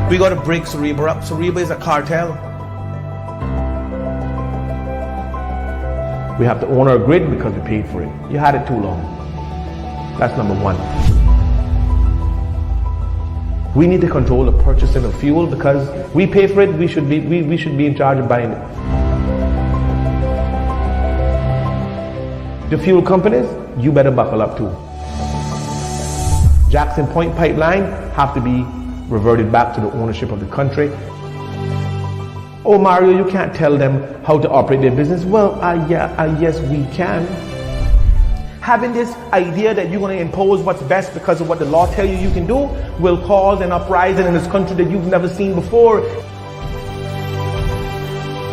We got to break Sariba up. Sariba is a cartel. We have to own our grid because we paid for it. You had it too long. That's number one. We need to control the purchasing of fuel because we pay for it. We should be in charge of buying it. The fuel companies, you better buckle up too. Jackson Point pipeline have to be reverted back to the ownership of the country. Oh, Mario, you can't tell them how to operate their business. Well, yes, we can. Having this idea that you're going to impose what's best because of what the law tells you can do will cause an uprising in this country that you've never seen before.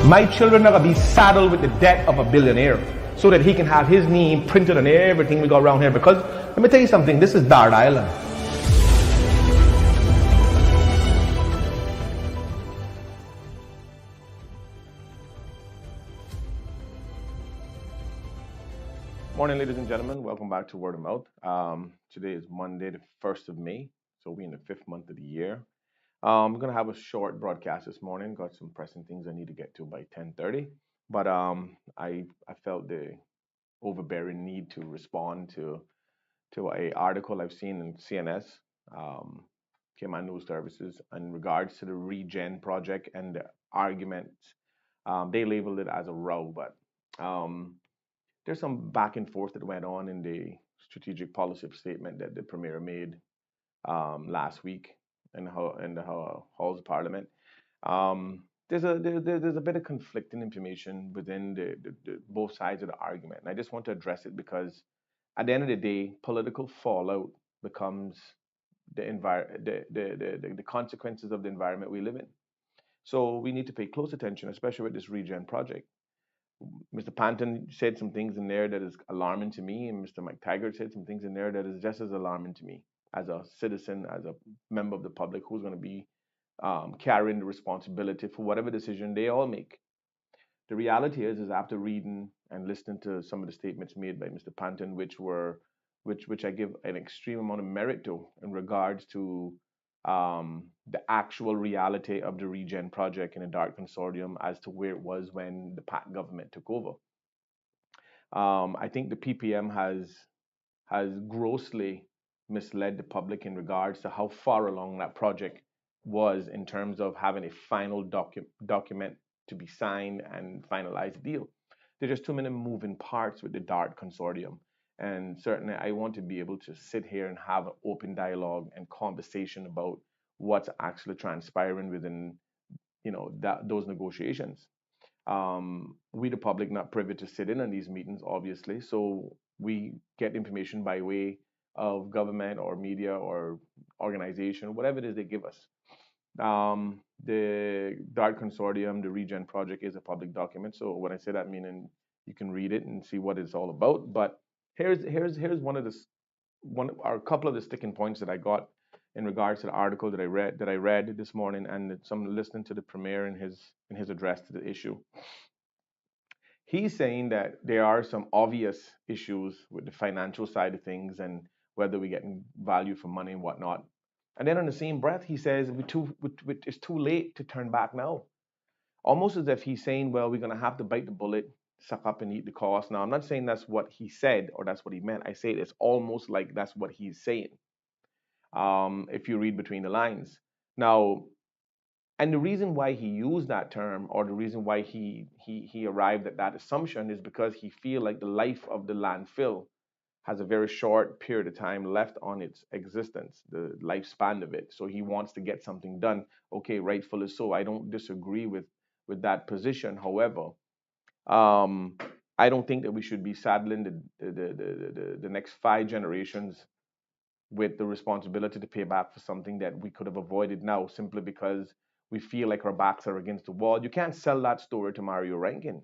My children are going to be saddled with the debt of a billionaire so that he can have his name printed on everything we got around here. Because, let me tell you something, this is Dart Island. Morning, ladies and gentlemen. Welcome back to Word of Mouth. Today is Monday, the 1st of May. So we're in the 5th month of the year. I'm going to have a short broadcast this morning. Got some pressing things I need to get to by 10:30. But I felt the overbearing need to respond to a article I've seen in CNS, Cayman News Services, in regards to the Regen project and the arguments. They labeled it as a row, but there's some back and forth that went on in the strategic policy statement that the Premier made last week in the halls of Parliament. There's a bit of conflicting information within the both sides of the argument, and I just want to address it because at the end of the day, political fallout becomes the consequences of the environment we live in. So we need to pay close attention, especially with this Regen project. Mr. Panton said some things in there that is alarming to me, and Mr. Mike Taggart said some things in there that is just as alarming to me as a citizen, as a member of the public who's going to be carrying the responsibility for whatever decision they all make. The reality is after reading and listening to some of the statements made by Mr. Panton, which I give an extreme amount of merit to in regards to the actual reality of the Regen project in the DART consortium as to where it was when the PAC government took over. I think the PPM has grossly misled the public in regards to how far along that project was in terms of having a final document to be signed and finalized deal. There's just too many moving parts with the DART consortium. And certainly I want to be able to sit here and have an open dialogue and conversation about what's actually transpiring within, those negotiations. We, the public, not privy to sit in on these meetings, obviously. So we get information by way of government or media or organization, whatever it is they give us. The DART consortium, the Regen project, is a public document. So when I say that, meaning you can read it and see what it's all about. But here's a couple of the sticking points that I got in regards to the article that I read this morning, and some listening to the Premier in his address to the issue. He's saying that there are some obvious issues with the financial side of things and whether we're getting value for money and whatnot. And then on the same breath, he says it's too late to turn back now. Almost as if he's saying, well, we're going to have to bite the bullet, suck up and eat the cost. Now, I'm not saying that's what he said or that's what he meant. I say it's almost like that's what he's saying, if you read between the lines. Now, and the reason why he used that term, or the reason why he arrived at that assumption, is because he feels like the life of the landfill has a very short period of time left on its existence, the lifespan of it. So he wants to get something done. Okay, rightfully so. I don't disagree with that position. However, I don't think that we should be saddling the next 5 generations with the responsibility to pay back for something that we could have avoided now simply because we feel like our backs are against the wall. You can't sell that story to Mario Rankin,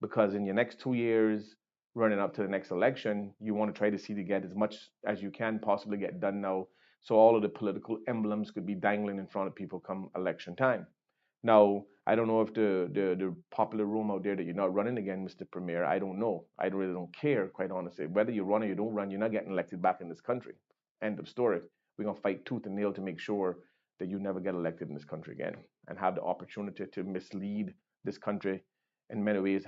because in your next 2 years, running up to the next election, you want to try to see to get as much as you can possibly get done now, so all of the political emblems could be dangling in front of people come election time. Now, I don't know if the popular room out there that you're not running again, Mr. Premier, I don't know. I really don't care, quite honestly. Whether you run or you don't run, you're not getting elected back in this country. End of story. We're going to fight tooth and nail to make sure that you never get elected in this country again and have the opportunity to mislead this country in many ways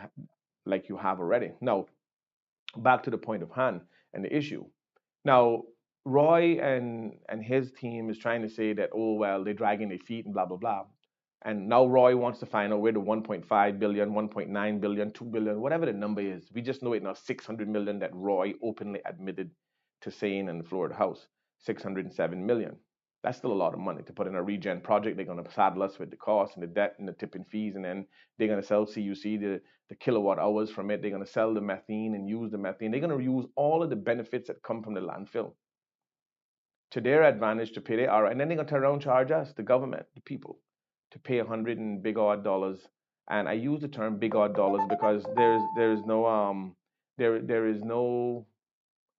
like you have already. Now, back to the point of hand and the issue. Now, Roy and his team is trying to say that, oh well, they're dragging their feet and blah blah blah. And now Roy wants to find out where the 1.5 billion, 1.9 billion, 2 billion, whatever the number is. We just know it now 600 million that Roy openly admitted to saying in the Florida House, 607 million. That's still a lot of money to put in a regen project. They're going to saddle us with the cost and the debt and the tipping fees, and then they're going to sell CUC the kilowatt hours from it. They're going to sell the methane and use the methane. They're going to use all of the benefits that come from the landfill to their advantage to pay their RO. And then they're going to turn around and charge us, the government, the people, to pay 100 and big odd dollars. And I use the term big odd dollars because there is no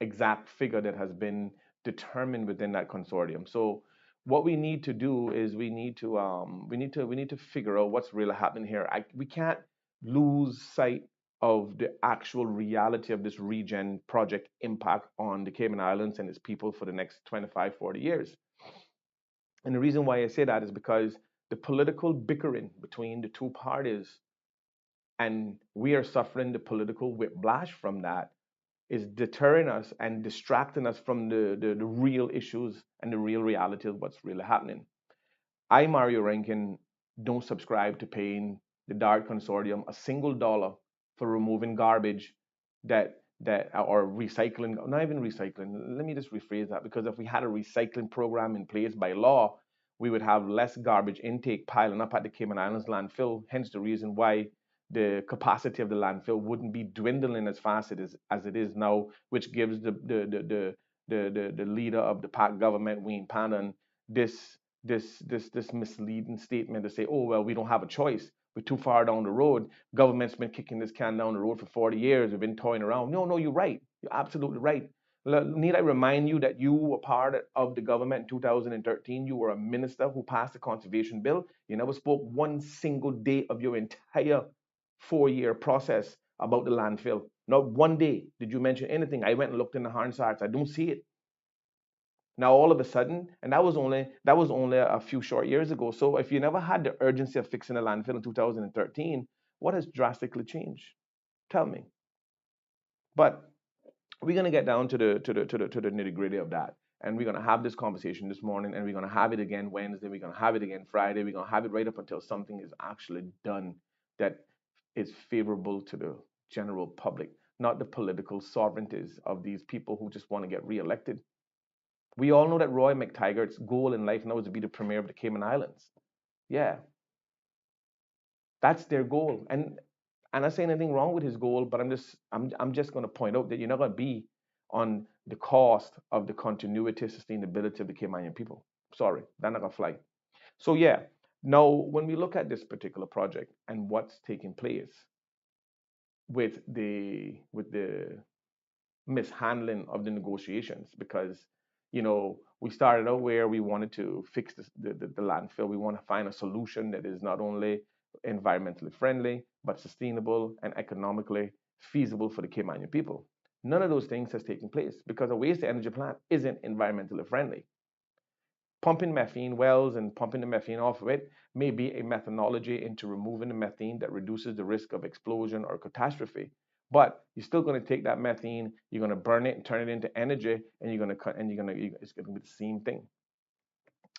exact figure that has been determined within that consortium. So what we need to do is we need to figure out what's really happening here. We can't lose sight of the actual reality of this regen project impact on the Cayman Islands and its people for the next 25, 40 years. And the reason why I say that is because the political bickering between the two parties, and we are suffering the political whiplash from that, is deterring us and distracting us from the real issues and the real reality of what's really happening. I, Mario Rankin, don't subscribe to paying the DART Consortium a single dollar for removing garbage that or recycling, not even recycling. Let me just rephrase that, because if we had a recycling program in place by law, we would have less garbage intake piling up at the Cayman Islands landfill. Hence the reason why the capacity of the landfill wouldn't be dwindling as fast as it is now, which gives the leader of the PAC government, Wayne Pandan, this misleading statement to say, oh well, we don't have a choice. We're too far down the road. Government's been kicking this can down the road for 40 years. We've been toying around. No, you're right. You're absolutely right. Need I remind you that you were part of the government in 2013? You were a minister who passed a conservation bill. You never spoke one single day of your entire 4-year process about the landfill. Not one day did you mention anything. I went and looked in the Hansards. I don't see it. Now all of a sudden, and that was only a few short years ago. So if you never had the urgency of fixing a landfill in 2013, what has drastically changed? Tell me. But we're gonna get down to the nitty gritty of that, and we're gonna have this conversation this morning, and we're gonna have it again Wednesday. We're gonna have it again Friday. We're gonna have it right up until something is actually done that is favorable to the general public, not the political sovereignties of these people who just want to get reelected. We all know that Roy McTaggart's goal in life now is to be the premier of the Cayman Islands. Yeah, that's their goal. And I'm not saying anything wrong with his goal, but I'm just going to point out that you're not going to be on the cost of the continuity, sustainability of the Caymanian people. Sorry, that's not going to fly. So yeah, now when we look at this particular project and what's taking place with the mishandling of the negotiations, because we started out where we wanted to fix the landfill. We want to find a solution that is not only environmentally friendly, but sustainable and economically feasible for the Caymanian people. None of those things has taken place because a waste energy plant isn't environmentally friendly. Pumping methane wells and pumping the methane off of it may be a methodology into removing the methane that reduces the risk of explosion or catastrophe. But you're still going to take that methane, you're going to burn it and turn it into energy, and it's going to be the same thing.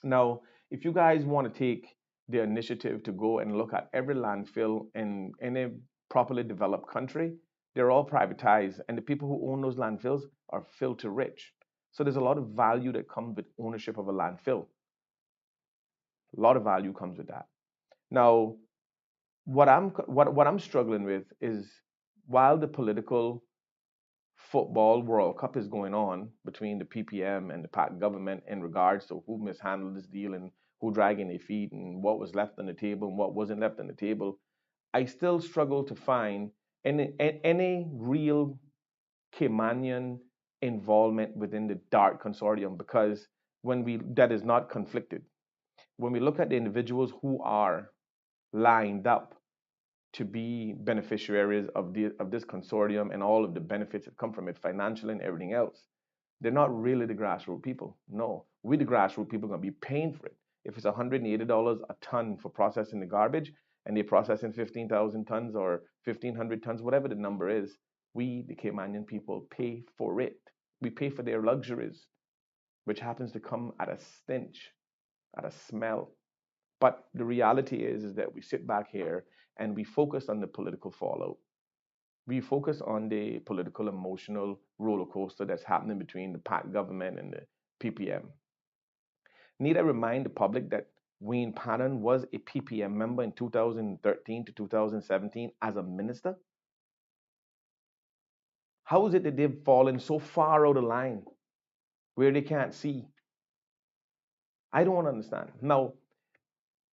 Now, if you guys want to take the initiative to go and look at every landfill in any properly developed country, they're all privatized, and the people who own those landfills are filthy rich. So there's a lot of value that comes with ownership of a landfill. A lot of value comes with that. Now, what I'm struggling with is, while the political football World Cup is going on between the PPM and the PAC government in regards to who mishandled this deal and who dragging their feet and what was left on the table and what wasn't left on the table, I still struggle to find any real Caymanian involvement within the DART consortium, because that is not conflicted. When we look at the individuals who are lined up to be beneficiaries of this consortium and all of the benefits that come from it financially and everything else, they're not really the grassroots people. No, we the grassroots people are going to be paying for it. if it's $180 a ton for processing the garbage, and they're processing 15,000 tons or 1,500 tons, whatever the number is, we, the Caymanian people, pay for it. We pay for their luxuries, which happens to come at a stench, at a smell. But the reality is that we sit back here and we focus on the political fallout. We focus on the political emotional roller coaster that's happening between the PAC government and the PPM. Need I remind the public that Wayne Patton was a PPM member in 2013 to 2017 as a minister? How is it that they've fallen so far out of line where they can't see? I don't understand. Now,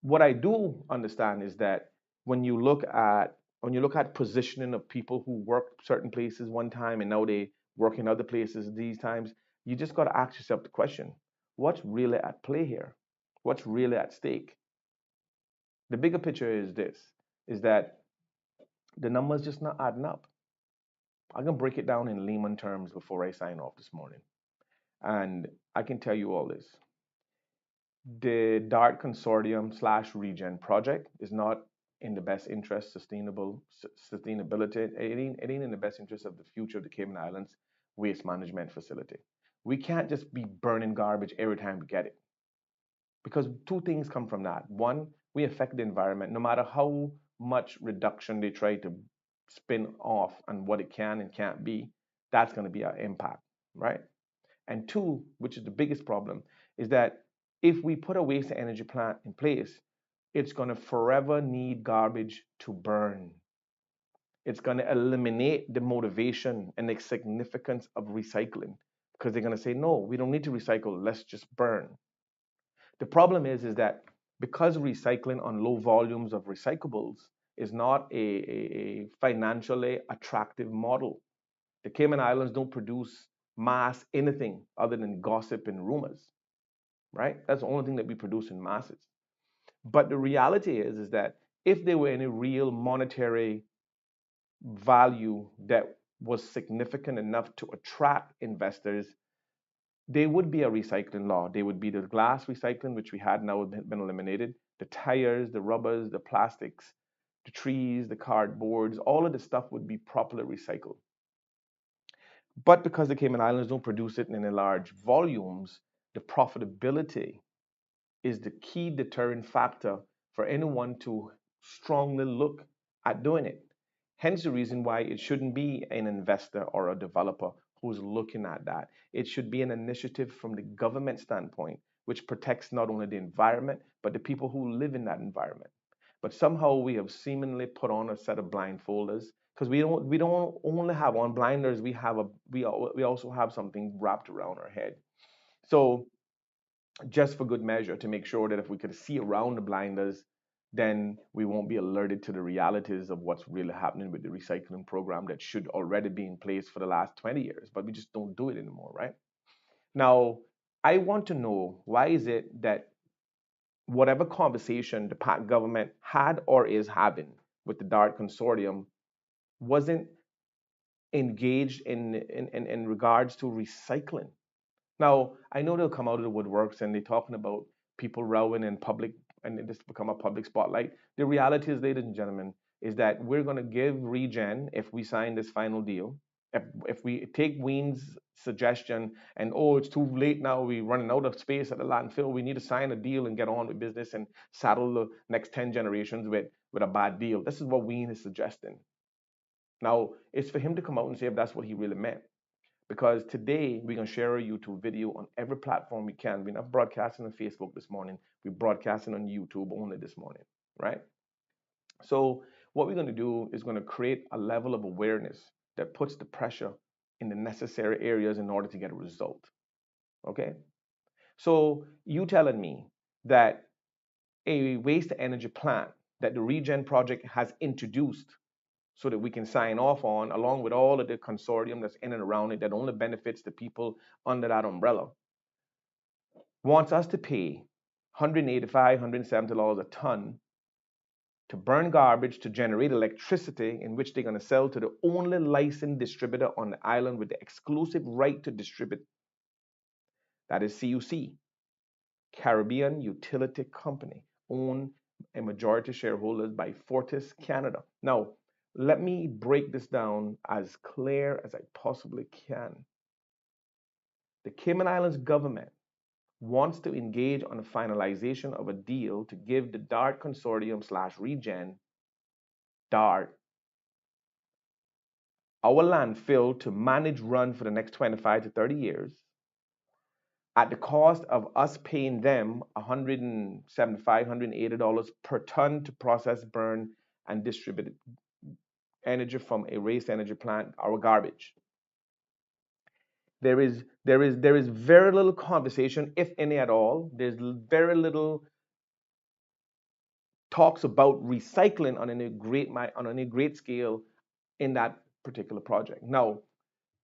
what I do understand is that when you look at positioning of people who worked certain places one time and now they work in other places these times, you just got to ask yourself the question: what's really at play here? What's really at stake? The bigger picture is this: is that the numbers just not adding up. I'm gonna break it down in layman terms before I sign off this morning, and I can tell you all this. The DART consortium slash regen project is not in the best interest sustainability. It ain't in the best interest of the future of the Cayman Islands waste management facility. We can't just be burning garbage every time we get it, because two things come from that. One, we affect the environment. No matter how much reduction they try to spin off on what it can and can't be, that's going to be our impact, right? And two, which is the biggest problem, is that if we put a waste to energy plant in place, it's going to forever need garbage to burn. It's going to eliminate the motivation and the significance of recycling, because they're going to say, no, we don't need to recycle, let's just burn. The problem is that because recycling on low volumes of recyclables is not a financially attractive model, the Cayman Islands don't produce mass anything other than gossip and rumors, right? That's the only thing that we produce in masses. But the reality is that if there were any real monetary value that was significant enough to attract investors, there would be a recycling law. There would be the glass recycling, which we had now been eliminated, the tires, the rubbers, the plastics, the trees, the cardboards, all of the stuff would be properly recycled. But because the Cayman Islands don't produce it in large volumes, the profitability is the key deterrent factor for anyone to strongly look at doing it. Hence the reason why it shouldn't be an investor or a developer who's looking at that. It should be an initiative from the government standpoint, which protects not only the environment, but the people who live in that environment. But somehow we have seemingly put on a set of blindfolders, because we don't only have on blinders, we also have something wrapped around our head. So just for good measure, to make sure that if we could see around the blinders, then we won't be alerted to the realities of what's really happening with the recycling program that should already be in place for the last 20 years, but we just don't do it anymore, right? Now, I want to know, why is it that whatever conversation the PAC government had or is having with the DART consortium wasn't engaged in regards to recycling? Now, I know they'll come out of the woodworks and they're talking about people rowing in public and this become a public spotlight. The reality is, ladies and gentlemen, is that we're going to give Regen, if we sign this final deal, if we take Wayne's suggestion and, oh, it's too late now, we're running out of space at the landfill, we need to sign a deal and get on with business and saddle the next 10 generations with a bad deal. This is what Wayne is suggesting. Now, it's for him to come out and say if that's what he really meant. Because today we're going to share a YouTube video on every platform we can. We're not broadcasting on Facebook this morning. We're broadcasting on YouTube only this morning, right? So what we're going to do is going to create a level of awareness that puts the pressure in the necessary areas in order to get a result, okay? So you telling me that a waste energy plant that the Regen project has introduced so that we can sign off on, along with all of the consortium that's in and around it that only benefits the people under that umbrella, wants us to pay $185, $170 a ton to burn garbage to generate electricity, in which they're going to sell to the only licensed distributor on the island with the exclusive right to distribute. That is CUC. Caribbean utility company owned a majority shareholders by Fortis Canada. Now, let me break this down as clear as I possibly can. The Cayman Islands government wants to engage on the finalization of a deal to give the DART consortium slash regen, DART, our landfill to manage run for the next 25 to 30 years at the cost of us paying them $175, $180 per ton to process, burn, and distribute energy from a waste energy plant, our garbage. There is very little conversation, if any at all. There's very little talks about recycling on any great scale in that particular project. Now,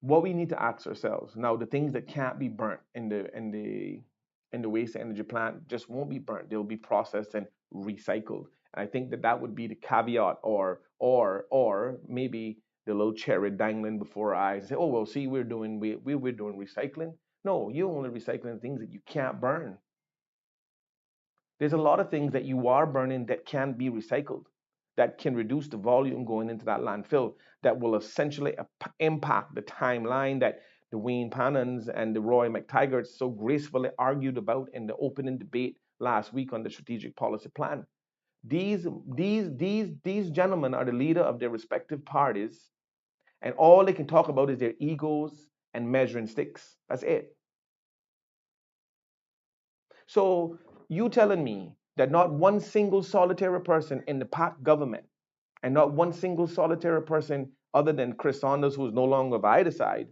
what we need to ask ourselves now, the things that can't be burnt in the waste energy plant just won't be burnt. They'll be processed and recycled. And I think that would be the caveat, or maybe the little cherry dangling before our eyes. Say, oh well, see, we're doing recycling. No, you're only recycling things that you can't burn. There's a lot of things that you are burning that can be recycled, that can reduce the volume going into that landfill, that will essentially impact the timeline that the Wayne Pannons and the Roy McTaggart so gracefully argued about in the opening debate last week on the strategic policy plan. These gentlemen are the leader of their respective parties, and all they can talk about is their egos and measuring sticks. That's it. So you telling me that not one single solitary person in the PAC government, and not one single solitary person other than Chris Saunders, who's no longer of either side,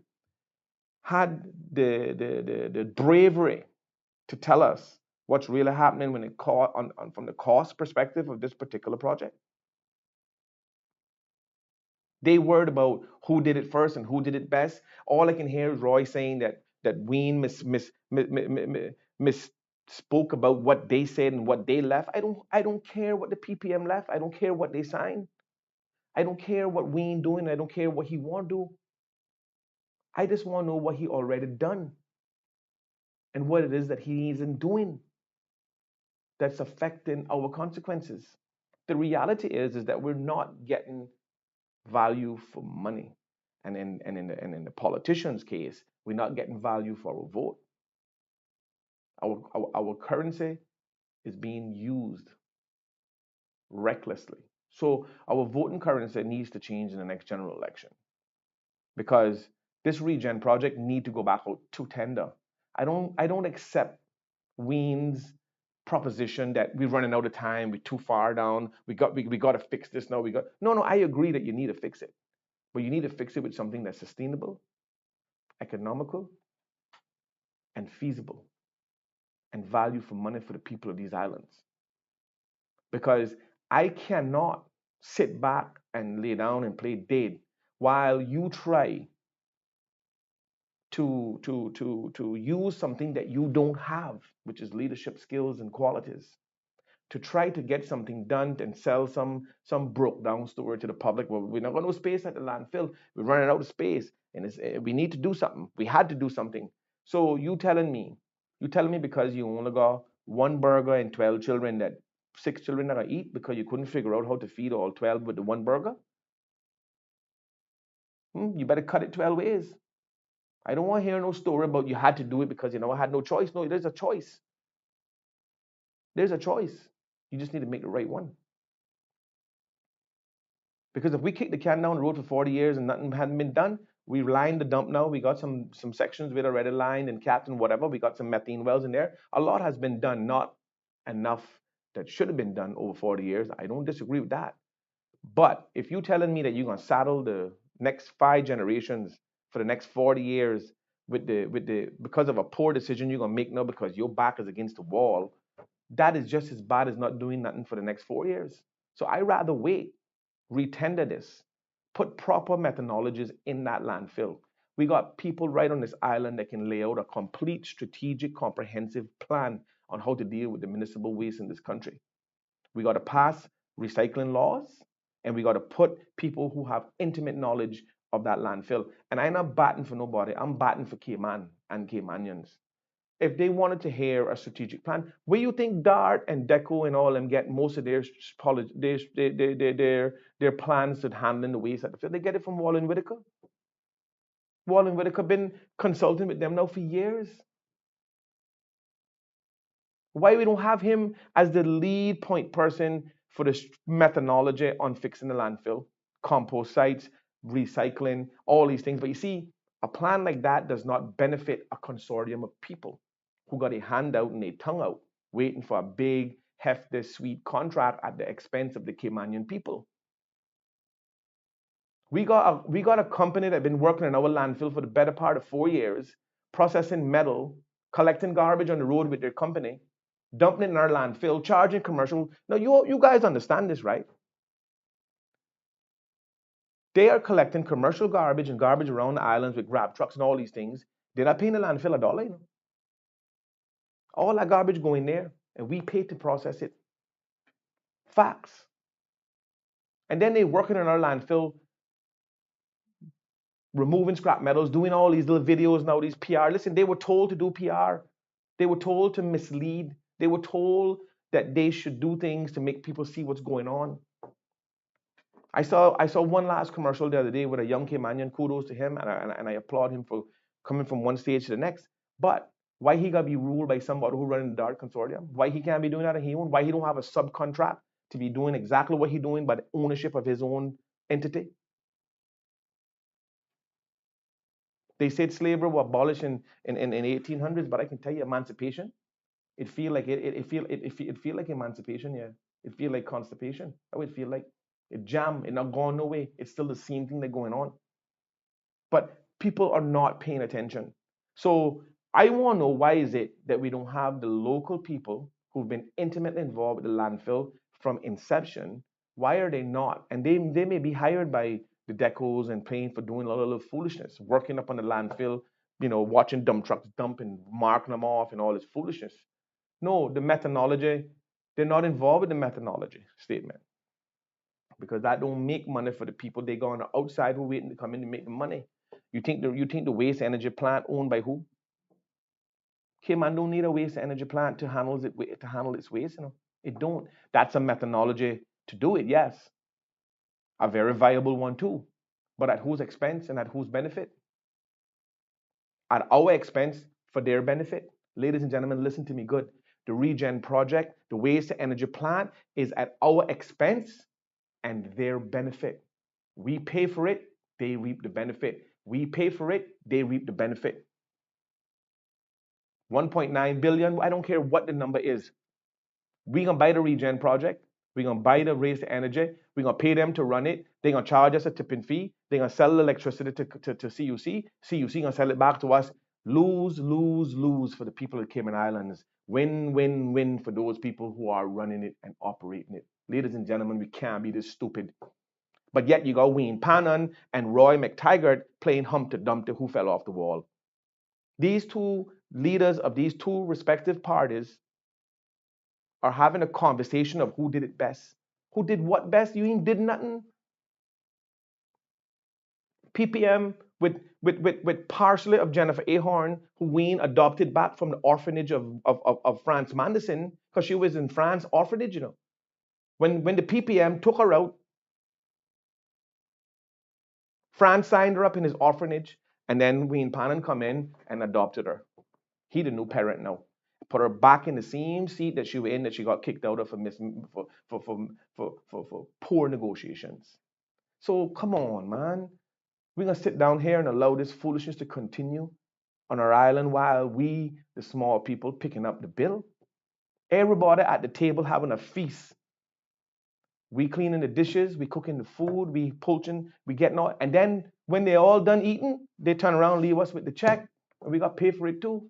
had the bravery to tell us what's really happening when it from the cost perspective of this particular project? They worried about who did it first and who did it best. All I can hear is Roy saying that Wayne misspoke about what they said and what they left. I don't care what the PPM left. I don't care what they signed. I don't care what Wayne doing. I don't care what he want to do. I just want to know what he already done and what it is that he isn't doing that's affecting our consequences. The reality is that we're not getting value for money. And in the politician's case, we're not getting value for our vote. Our currency is being used recklessly. So our voting currency needs to change in the next general election, because this regen project need to go back out to tender. I don't accept Wayne's proposition that we're running out of time, we're too far down, we got to fix this now. No, I agree that you need to fix it. But you need to fix it with something that's sustainable, economical, and feasible, and value for money for the people of these islands. Because I cannot sit back and lay down and play dead while you try to use something that you don't have, which is leadership skills and qualities, to try to get something done and sell some broke down story to the public. Well, we're not going to space at the landfill. We're running out of space, and we need to do something. We had to do something. So you telling me because you only got one burger and 12 children, that 6 children are gonna eat because you couldn't figure out how to feed all 12 with the one burger? You better cut it 12 ways. I don't want to hear no story about you had to do it because I had no choice. No, there's a choice. There's a choice. You just need to make the right one. Because if we kick the can down the road for 40 years and nothing hadn't been done, we lined the dump now. We got some sections with already lined and capped and whatever. We got some methane wells in there. A lot has been done, not enough that should have been done over 40 years. I don't disagree with that. But if you're telling me that you're going to saddle the next 5 generations for the next 40 years because of a poor decision you're going to make now because your back is against the wall, that is just as bad as not doing nothing for the next 4 years. So I rather wait, retender this, put proper methodologies in that landfill. We got people right on this island that can lay out a complete strategic, comprehensive plan on how to deal with the municipal waste in this country. We got to pass recycling laws, and we got to put people who have intimate knowledge of that landfill. And I'm not batting for nobody. I'm batting for Cayman and Caymanians. if they wanted to hear a strategic plan, where you think Dart and Deco and all them get most of their plans to handling the waste at the field? They get it from Wall and Whitaker. Wall and Whitaker been consulting with them now for years. Why we don't have him as the lead point person for the methodology on fixing the landfill, compost sites, recycling, all these things? But you see, a plan like that does not benefit a consortium of people who got a hand out and a tongue out, waiting for a big, hefty, sweet contract at the expense of the Caymanian people. We got a company that been working in our landfill for the better part of 4 years, processing metal, collecting garbage on the road with their company, dumping it in our landfill, charging commercial. Now, you guys understand this, right? They are collecting commercial garbage and garbage around the islands with grab trucks and all these things. They're not paying the landfill $1, you know. All that garbage going there, and we pay to process it. Facts. And then they're working in our landfill, removing scrap metals, doing all these little videos now, these PR. Listen, they were told to do PR. They were told to mislead. They were told that they should do things to make people see what's going on. I saw one last commercial the other day with a young Caymanian. Kudos to him, and I applaud him for coming from one stage to the next. But why he got to be ruled by somebody who running the Dart consortium? Why he can't be doing that on his own? Why he don't have a subcontract to be doing exactly what he's doing by the ownership of his own entity? They said slavery was abolished in 1800s, but I can tell you emancipation. It feel like it feel like emancipation, yeah. It feel like constipation. I would feel like it jam, it not gone no way. It's still the same thing that going on. But people are not paying attention. So I want to know, why is it that we don't have the local people who've been intimately involved with the landfill from inception? Why are they not? And they may be hired by the decos and paying for doing a lot of foolishness, working up on the landfill, you know, watching dump trucks dump and marking them off and all this foolishness. No, the methodology, they're not involved with the methodology statement, because that don't make money for the people. They go on the outside who waiting to come in to make the money. You think the waste energy plant owned by who? Cayman don't need a waste energy plant to handle its waste. You know, it don't. That's a methodology to do it. Yes, a very viable one too, but at whose expense and at whose benefit? At our expense for their benefit. Ladies and gentlemen, listen to me good. The Regen project, the waste to energy plant, is at our expense and their benefit. We pay for it, they reap the benefit. We pay for it, they reap the benefit. 1.9 billion, I don't care what the number is. We're gonna buy the Regen project, we're gonna buy the waste to energy, we're gonna pay them to run it, they're gonna charge us a tipping fee, they're gonna sell the electricity to CUC, CUC gonna sell it back to us. Lose, lose, lose for the people of the Cayman Islands. Win, win, win for those people who are running it and operating it. Ladies and gentlemen, we can't be this stupid. But yet you got Wayne Pannon and Roy McTaggart playing Humpty Dumpty who fell off the wall. These two leaders of these two respective parties are having a conversation of who did it best. Who did what best? You ain't did nothing. PPM with partially of Jennifer Ahorn, who Wayne adopted back from the orphanage of France Manderson, because she was in France orphanage, you know. When the PPM took her out, France signed her up in his orphanage, and then Wayne Pannon come in and adopted her. He the new parent now. Put her back in the same seat that she was in, that she got kicked out of for poor negotiations. So come on, man. We're going to sit down here and allow this foolishness to continue on our island while we, the small people, picking up the bill? Everybody at the table having a feast. We cleaning the dishes, we cooking the food, we poaching, we getting all, and then when they all done eating, they turn around and leave us with the check, and we got to pay for it too.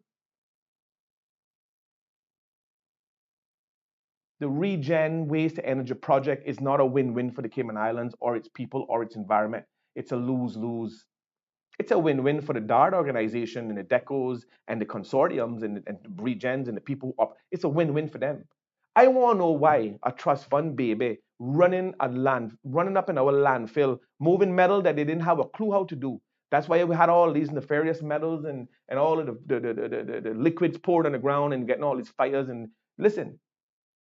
The Regen Waste to Energy project is not a win-win for the Cayman Islands or its people or its environment. It's a lose-lose. It's a win-win for the DART organization and the DECOs and the consortiums and the Regens and the people up. It's a win-win for them. I want to know why a trust fund baby running up in our landfill, moving metal that they didn't have a clue how to do, That's why we had all these nefarious metals and all of the liquids poured on the ground and getting all these fires. And listen,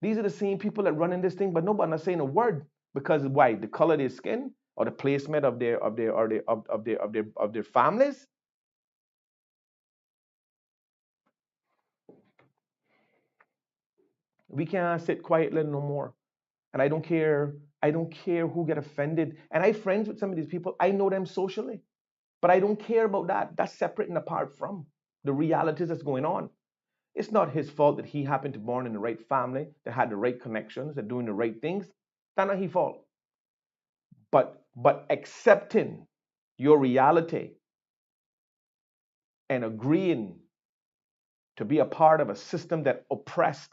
these are the same people that run in this thing, but nobody not saying a word because why? The color of their skin or the placement of their families. We can't sit quietly no more. And I don't care. I don't care who get offended. And I friends with some of these people. I know them socially, but I don't care about that. That's separate and apart from the realities that's going on. It's not his fault that he happened to born in the right family, that had the right connections, that doing the right things. That's not his fault. But accepting your reality and agreeing to be a part of a system that oppressed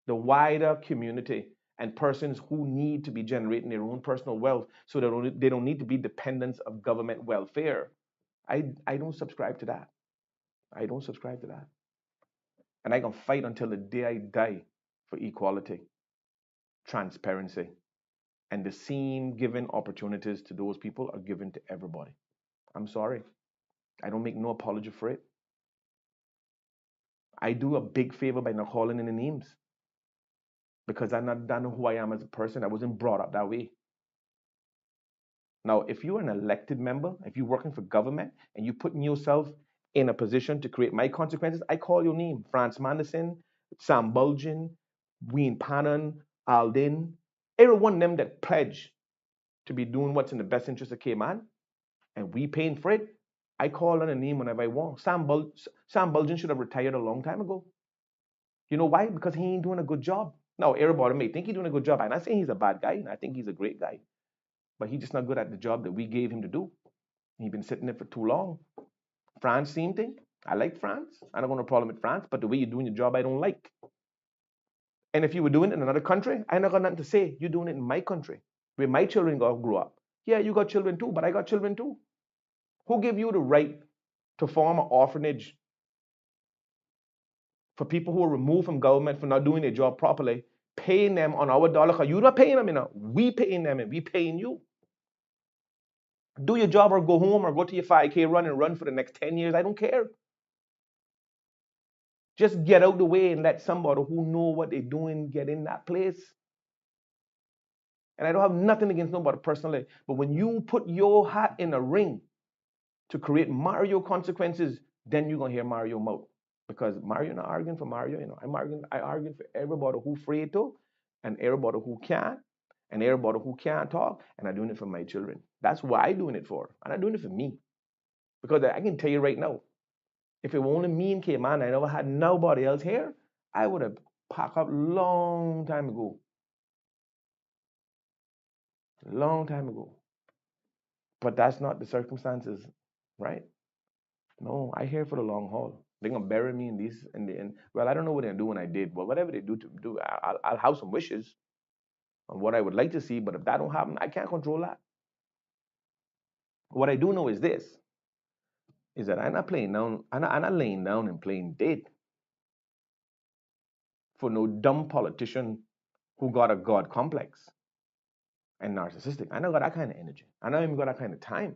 the wider community and persons who need to be generating their own personal wealth so that they don't need to be dependents of government welfare. I don't subscribe to that. I don't subscribe to that. And I can fight until the day I die for equality, transparency, and the same given opportunities to those people are given to everybody. I'm sorry. I don't make no apology for it. I do a big favor by not calling any names because I know who I am as a person. I wasn't brought up that way. Now, if you're an elected member, if you're working for government and you're putting yourself in a position to create my consequences, I call your name. France Manderson, Sam Bulgin, Wayne Pannon, Alden, every one of them that pledge to be doing what's in the best interest of Cayman, and we paying for it, I call on a name whenever I want. Sam Bulgin should have retired a long time ago. You know why? Because he ain't doing a good job. Now, everybody may think he's doing a good job. I'm not saying he's a bad guy. I think he's a great guy. But he's just not good at the job that we gave him to do. He's been sitting there for too long. France, same thing. I like France. I don't got no problem with France, but the way you're doing your job, I don't like. And if you were doing it in another country, I not got nothing to say. You're doing it in my country, where my children grow up. Yeah, you got children too, but I got children too. Who gave you the right to form an orphanage for people who are removed from government for not doing their job properly, paying them on our dollar? Because you're not paying them, we paying them and we paying you. Do your job or go home or go to your 5K run and run for the next 10 years. I don't care. Just get out the way and let somebody who know what they're doing get in that place. And I don't have nothing against nobody personally, but when you put your hat in a ring to create Mario consequences, then you're gonna hear Mario mouth. Because Mario not arguing for Mario, I argue for everybody who afraid to, and everybody who can't, and everybody who can't talk, and I'm doing it for my children. That's why I'm doing it for. I'm not doing it for me. Because I can tell you right now, if it were only me and Cayman, I never had nobody else here, I would have packed up long time ago. Long time ago. But that's not the circumstances, right? No, I here for the long haul. They're gonna bury me in this and the end. Well, I don't know what they're doing. I did, but whatever they do to do, I'll have some wishes on what I would like to see. But if that don't happen, I can't control that. What I do know is this: is that I'm not playing down. I'm not laying down and playing dead for no dumb politician who got a god complex and narcissistic. I don't got that kind of energy. I don't even got that kind of time.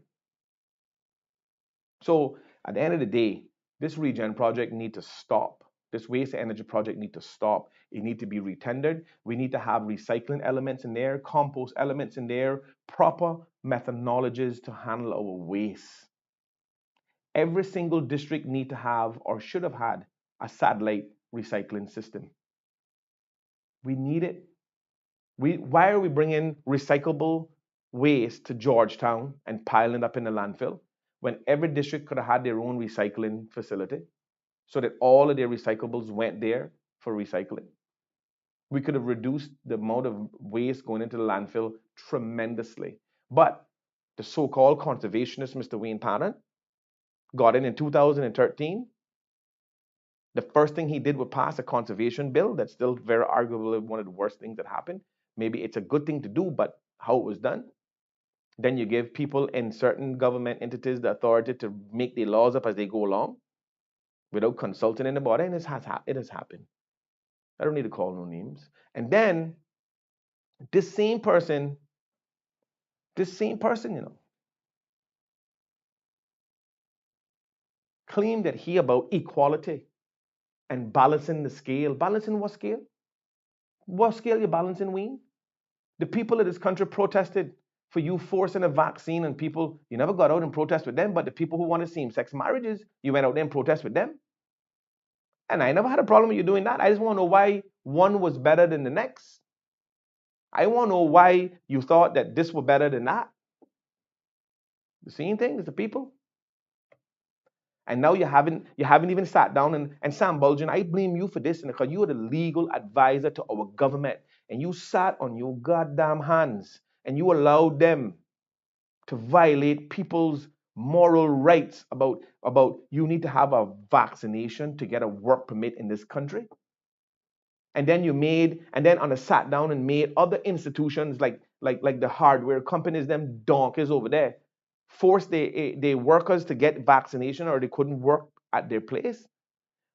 So at the end of the day, this regen project need to stop. This waste energy project need to stop. It need to be retendered. We need to have recycling elements in there, compost elements in there, proper methodologies to handle our waste. Every single district need to have or should have had a satellite recycling system. We need it. Why are we bringing recyclable waste to Georgetown and piling up in the landfill when every district could have had their own recycling facility so that all of their recyclables went there for recycling? We could have reduced the amount of waste going into the landfill tremendously. But the so-called conservationist, Mr. Wayne Pannon, got in 2013. The first thing he did was pass a conservation bill that's still very arguably one of the worst things that happened. Maybe it's a good thing to do, but how it was done. Then you give people in certain government entities the authority to make the laws up as they go along without consulting anybody, and it has happened. I don't need to call no names. And then this same person, claim that he about equality and balancing the scale. Balancing what scale? What scale you balancing, Wayne? The people of this country protested for you forcing a vaccine, and people, you never got out and protest with them, but the people who wanted same-sex marriages, you went out there and protest with them. And I never had a problem with you doing that. I just want to know why one was better than the next. I want to know why you thought that this was better than that. The same thing as the people. And now you haven't even sat down and Sam Bulgin, I blame you for this because you are the legal advisor to our government. And you sat on your goddamn hands and you allowed them to violate people's moral rights about you need to have a vaccination to get a work permit in this country. And then on a sat down and made other institutions like the hardware companies, them donkeys over there, force their workers to get vaccination or they couldn't work at their place.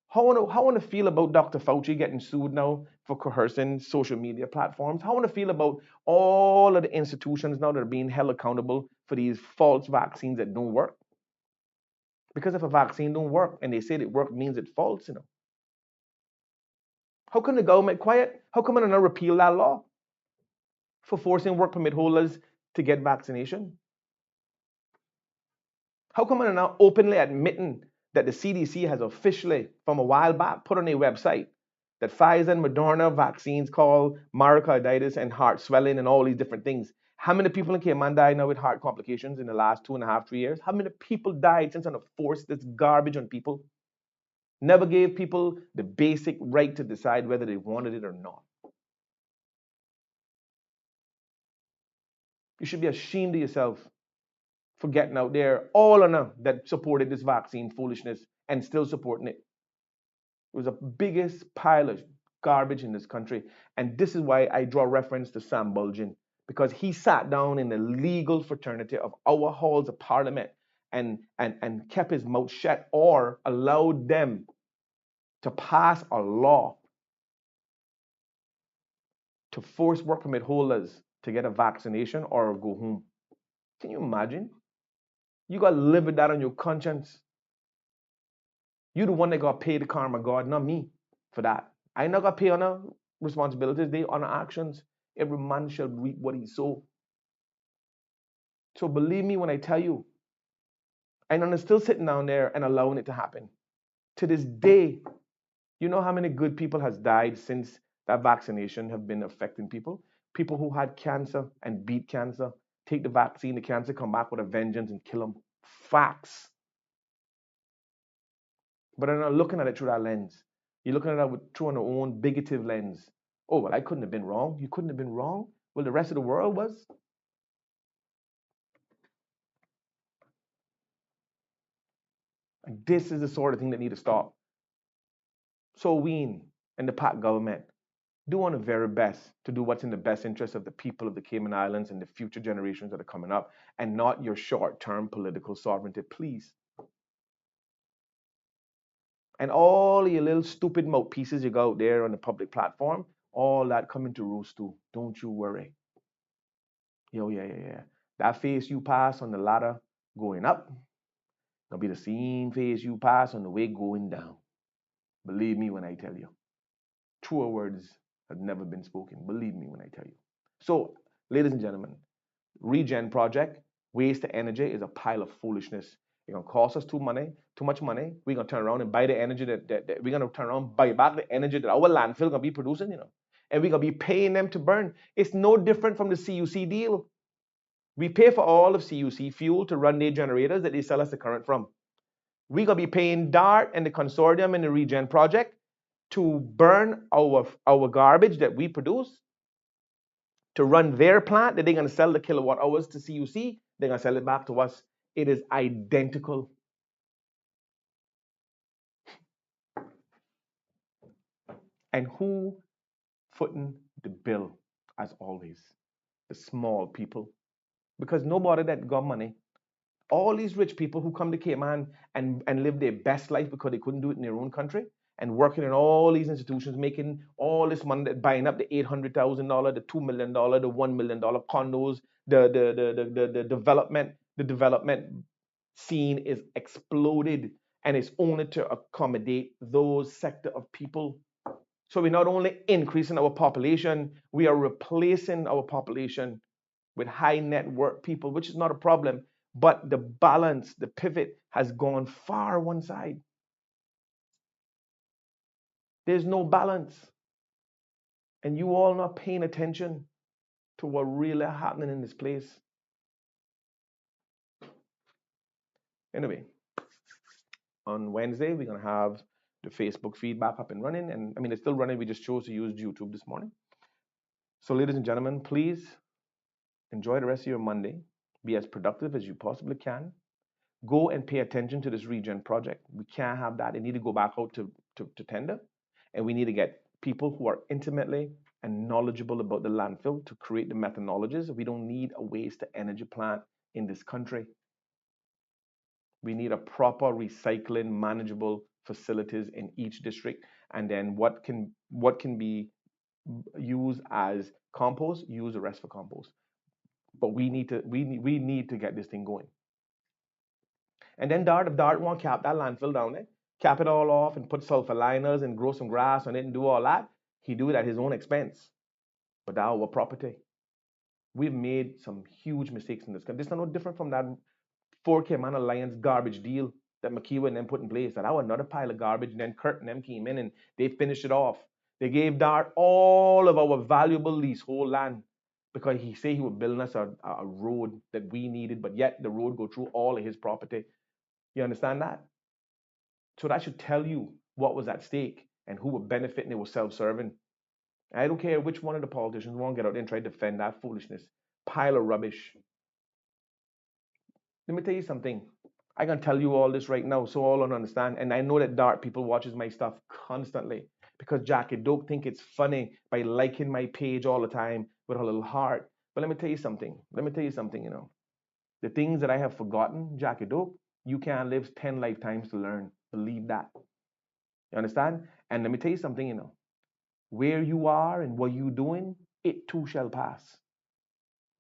How I want to feel about Dr. Fauci getting sued now for coercing social media platforms? How I want to feel about all of the institutions now that are being held accountable for these false vaccines that don't work? Because if a vaccine don't work and they say it work means it's false, How come the government quiet? How come they not repeal that law for forcing work permit holders to get vaccination? How come they're not openly admitting that the CDC has officially, from a while back, put on their website that Pfizer and Moderna vaccines called myocarditis and heart swelling and all these different things? How many people in Cayman died now with heart complications in the last 2.5, 3 years? How many people died since on forced this garbage on people? Never gave people the basic right to decide whether they wanted it or not. You should be ashamed of yourself for getting out there, all of them that supported this vaccine foolishness and still supporting it. It was the biggest pile of garbage in this country. And this is why I draw reference to Sam Bulgin, because he sat down in the legal fraternity of our halls of parliament and kept his mouth shut or allowed them to pass a law to force work permit holders to get a vaccination or go home. Can you imagine? You got to live with that on your conscience. You the one that got to pay the karma God, not me, for that. I not got to pay on our responsibilities, they on our actions. Every man shall reap what he sow. So believe me when I tell you, and I'm still sitting down there and allowing it to happen. To this day, you know how many good people has died since that vaccination have been affecting people? People who had cancer and beat cancer, take the vaccine, the cancer come back with a vengeance and kill them. Facts. But I'm not looking at it through that lens. You're looking at it through an own bigoted lens. Oh, well, I couldn't have been wrong. You couldn't have been wrong? Well, the rest of the world was. And this is the sort of thing that need to stop. So we and the PAC government do on the very best to do what's in the best interest of the people of the Cayman Islands and the future generations that are coming up, and not your short-term political sovereignty, please. And all your little stupid mouthpieces you got out there on the public platform, all that coming to roost too. Don't you worry. Yeah. That face you pass on the ladder going up, it'll be the same face you pass on the way going down. Believe me when I tell you. Truer words have never been spoken. Believe me when I tell you. So, ladies and gentlemen, Regen Project, waste of energy is a pile of foolishness. It's gonna cost us too much money. We're gonna turn around and buy the energy that we're gonna turn around, buy back the energy that our landfill gonna be producing, and we're gonna be paying them to burn. It's no different from the CUC deal. We pay for all of CUC fuel to run their generators that they sell us the current from. We're gonna be paying DART and the consortium and the Regen Project to burn our garbage that we produce, to run their plant that they're going to sell the kilowatt hours to CUC. They're going to sell it back to us. It is identical. And who footing the bill, as always? The small people. Because nobody that got money, all these rich people who come to Cayman and live their best life because they couldn't do it in their own country, and working in all these institutions, making all this money, buying up the $800,000, the $2 million, the $1 million condos, the development scene is exploded. and it's only to accommodate those sector of people. So we're not only increasing our population, we are replacing our population with high net worth people, which is not a problem, but the balance, the pivot has gone far one side. There's no balance. And you all not paying attention to what really happening in this place. Anyway, on Wednesday, we're going to have the Facebook feedback up and running. And I mean, it's still running. We just chose to use YouTube this morning. So ladies and gentlemen, please enjoy the rest of your Monday. Be as productive as you possibly can. Go and pay attention to this regen project. We can't have that. They need to go back out to tender. And we need to get people who are intimately and knowledgeable about the landfill to create the methodologies. We don't need a waste-to-energy plant in this country. We need a proper recycling, manageable facilities in each district. And then what can be used as compost, use the rest for compost. But we need to get this thing going. And then if Dart want to cap that landfill down there, cap it all off and put sulfur liners and grow some grass on it and do all that, he do it at his own expense. But that's our property. We've made some huge mistakes in this country. This is no different from that 4 Cayman Alliance garbage deal that McKeever and them put in place. That was another pile of garbage. And then Kurt and them came in and they finished it off. They gave Dart all of our valuable leasehold land because he said he was building us a road that we needed, but yet the road go through all of his property. You understand that? So that should tell you what was at stake and who were benefiting. They were self-serving. I don't care which one of the politicians want to get out there and try to defend that foolishness. Pile of rubbish. Let me tell you something. I can tell you all this right now so all don't understand. And I know that Dart people watches my stuff constantly because Jackie Doak think it's funny by liking my page all the time with a little heart. But let me tell you something. You know. The things that I have forgotten, Jackie Doak, you can't live 10 lifetimes to learn. Believe that. You understand? And let me tell you something, you know. Where you are and what you're doing, it too shall pass.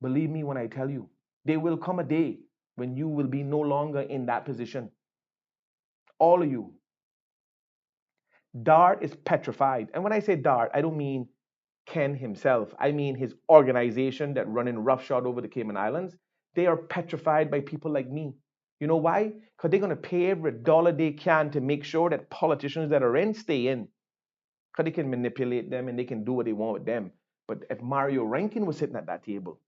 Believe me when I tell you. There will come a day when you will be no longer in that position. All of you. Dart is petrified. And when I say Dart, I don't mean Ken himself. I mean his organization that running roughshod over the Cayman Islands. They are petrified by people like me. You know why? Because they're going to pay every dollar they can to make sure that politicians that are in stay in. Because they can manipulate them and they can do what they want with them. But if Mario Rankin was sitting at that table,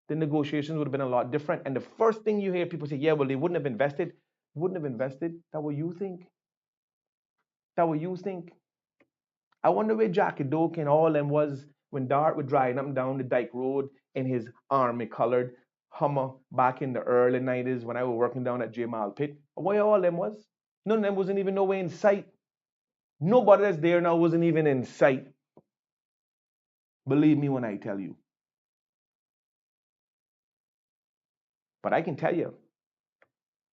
the negotiations would have been a lot different. And the first thing you hear people say, yeah, well, they wouldn't have invested. Wouldn't have invested? That's what you think. That's what you think. I wonder where Jackie Doak and all them was when Dart was driving up and down the Dyke Road in his army-colored Hummer back in the early 90s when I was working down at Jamal Pit. Where all them was? None of them wasn't even nowhere in sight. Nobody that's there now wasn't even in sight. Believe me when I tell you. But I can tell you,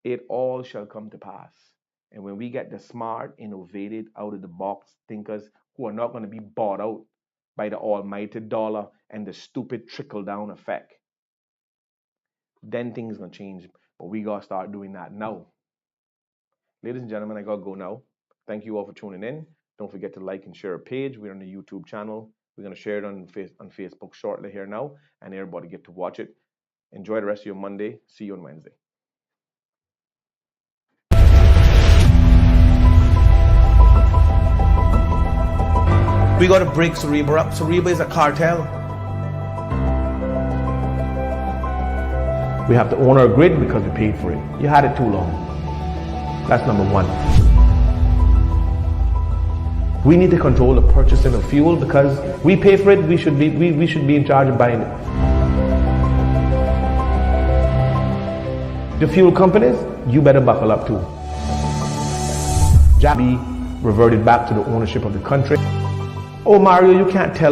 it all shall come to pass. And when we get the smart, innovative, out-of-the-box thinkers who are not going to be bought out by the almighty dollar and the stupid trickle-down effect, then things going to change. But we got to start doing that now. Ladies and gentlemen, I got to go now. Thank you all for tuning in. Don't forget to like and share our page. We're on the YouTube channel. We're going to share it on Facebook shortly here now, and everybody get to watch it. Enjoy the rest of your Monday. See you on Wednesday. We got to break Cerebra up. Cerebra is a cartel. We have to own our grid because we paid for it. You had it too long. That's number one. We need to control the purchasing of fuel because we pay for it. We should be in charge of buying it. The fuel companies, you better buckle up too. Be reverted back to the ownership of the country. Oh, Mario, you can't tell